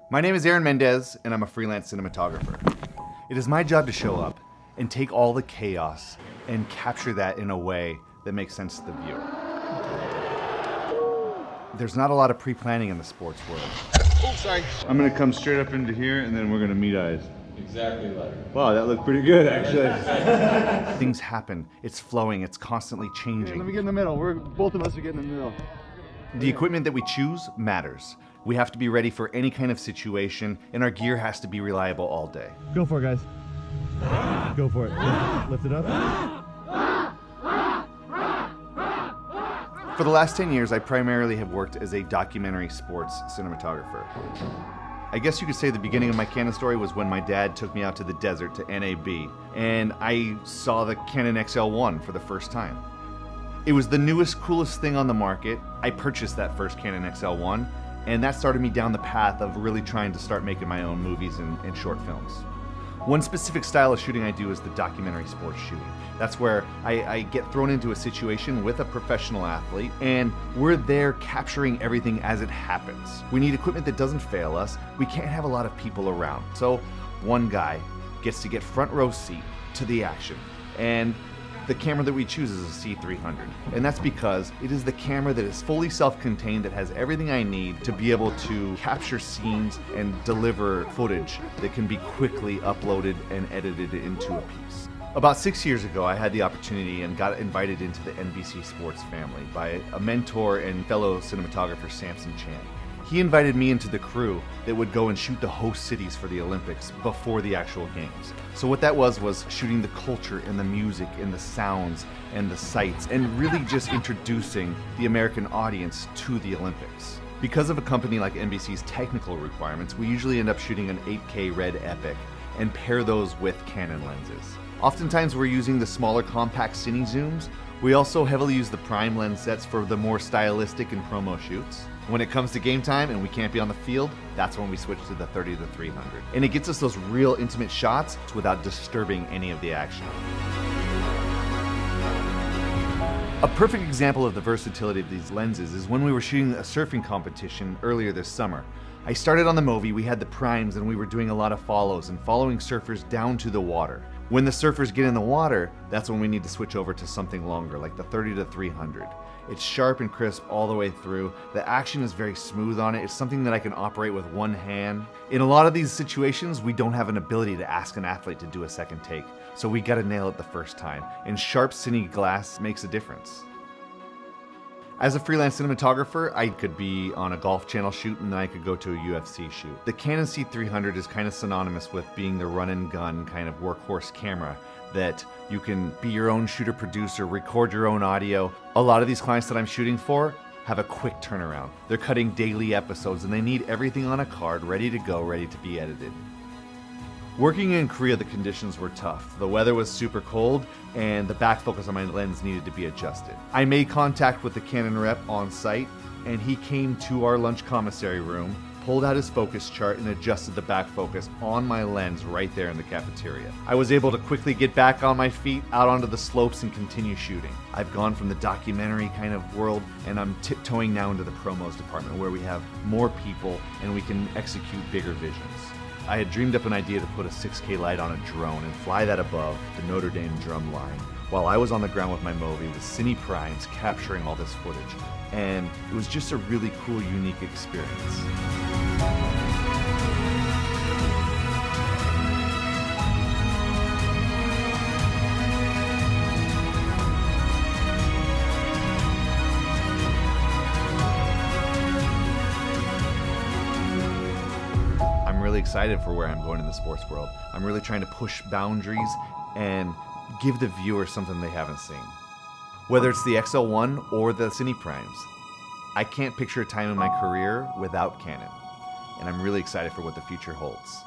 My name is Aaron Mendez, and I'm a freelance cinematographer. It is my job to show up and take all the chaos and capture that in a way that makes sense to the viewer. There's not a lot of pre-planning in the sports world. Oh, sorry. I'm gonna come straight up into here, and then we're gonna meet eyes. Exactly like. Wow, that looked pretty good, actually. Things happen. It's flowing. It's constantly changing. Let me get in the middle. Both of us are getting in the middle. The equipment that we choose matters. We have to be ready for any kind of situation, and our gear has to be reliable all day. Go for it, guys. Go for it. Lift it up. For the last 10 years, I primarily have worked as a documentary sports cinematographer. I guess you could say the beginning of my Canon story was when my dad took me out to the desert to NAB, and I saw the Canon XL1 for the first time. It was the newest, coolest thing on the market. I purchased that first Canon XL1, and that started me down the path of really trying to start making my own movies and short films. One specific style of shooting I do is the documentary sports shooting. That's where I get thrown into a situation with a professional athlete, and we're there capturing everything as it happens. We need equipment that doesn't fail us. We can't have a lot of people around. So one guy gets to get front row seat to the action. And the camera that we choose is a C300. And that's because it is the camera that is fully self-contained, that has everything I need to be able to capture scenes and deliver footage that can be quickly uploaded and edited into a piece. About 6 years ago, I had the opportunity and got invited into the NBC Sports family by a mentor and fellow cinematographer, Samson Chan. He invited me into the crew that would go and shoot the host cities for the Olympics before the actual games. So what that was shooting the culture and the music and the sounds and the sights, and really just introducing the American audience to the Olympics. Because of a company like NBC's technical requirements, we usually end up shooting an 8K Red Epic and pair those with Canon lenses. Oftentimes we're using the smaller compact cine zooms. We also heavily use the prime lens sets for the more stylistic and promo shoots. When it comes to game time and we can't be on the field, that's when we switch to the 30-300. And it gets us those real intimate shots without disturbing any of the action. A perfect example of the versatility of these lenses is when we were shooting a surfing competition earlier this summer. I started on the Movi, we had the primes, and we were doing a lot of follows and following surfers down to the water. When the surfers get in the water, that's when we need to switch over to something longer, like the 30-300. It's sharp and crisp all the way through. The action is very smooth on it. It's something that I can operate with one hand. In a lot of these situations, we don't have an ability to ask an athlete to do a second take, so we gotta nail it the first time. And sharp cine glass makes a difference. As a freelance cinematographer, I could be on a Golf Channel shoot and then I could go to a UFC shoot. The Canon C300 is kind of synonymous with being the run and gun kind of workhorse camera that you can be your own shooter producer, record your own audio. A lot of these clients that I'm shooting for have a quick turnaround. They're cutting daily episodes and they need everything on a card ready to go, ready to be edited. Working in Korea, the conditions were tough. The weather was super cold and the back focus on my lens needed to be adjusted. I made contact with the Canon rep on site and he came to our lunch commissary room, pulled out his focus chart and adjusted the back focus on my lens right there in the cafeteria. I was able to quickly get back on my feet, out onto the slopes and continue shooting. I've gone from the documentary kind of world and I'm tiptoeing now into the promos department where we have more people and we can execute bigger visions. I had dreamed up an idea to put a 6K light on a drone and fly that above the Notre Dame drum line while I was on the ground with my Movi with Cine Primes capturing all this footage. And it was just a really cool, unique experience. I'm really excited for where I'm going in the sports world. I'm really trying to push boundaries and give the viewer something they haven't seen. Whether it's the XL1 or the Cine Primes, I can't picture a time in my career without Canon, and I'm really excited for what the future holds.